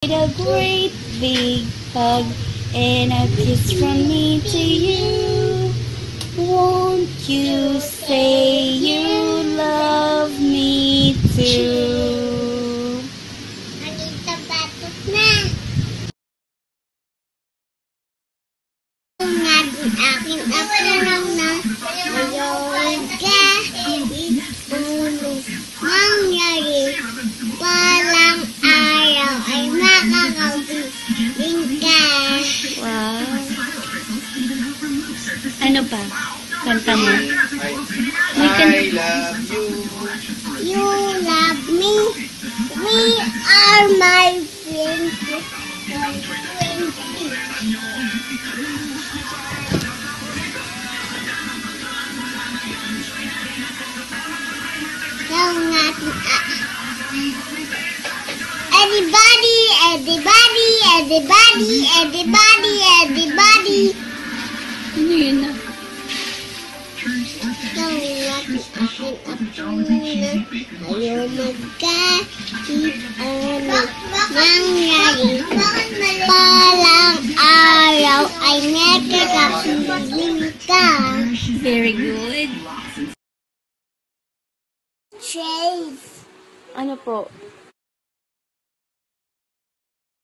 A great big hug and a kiss from me to you. Won't you say you love me too? Nakita batok na. Nga din aking apurang na mayroon ka. Tulong mangyari. Walang araw ay makakauling ka. Wow. Ano pa? Kanta mo. I love you. You love me. We are my friends. Everybody. Ano yun na? Ayaw magkahit ano nangyari. Palang araw ay nakakapiling ka. Very good. Chase. Ano po?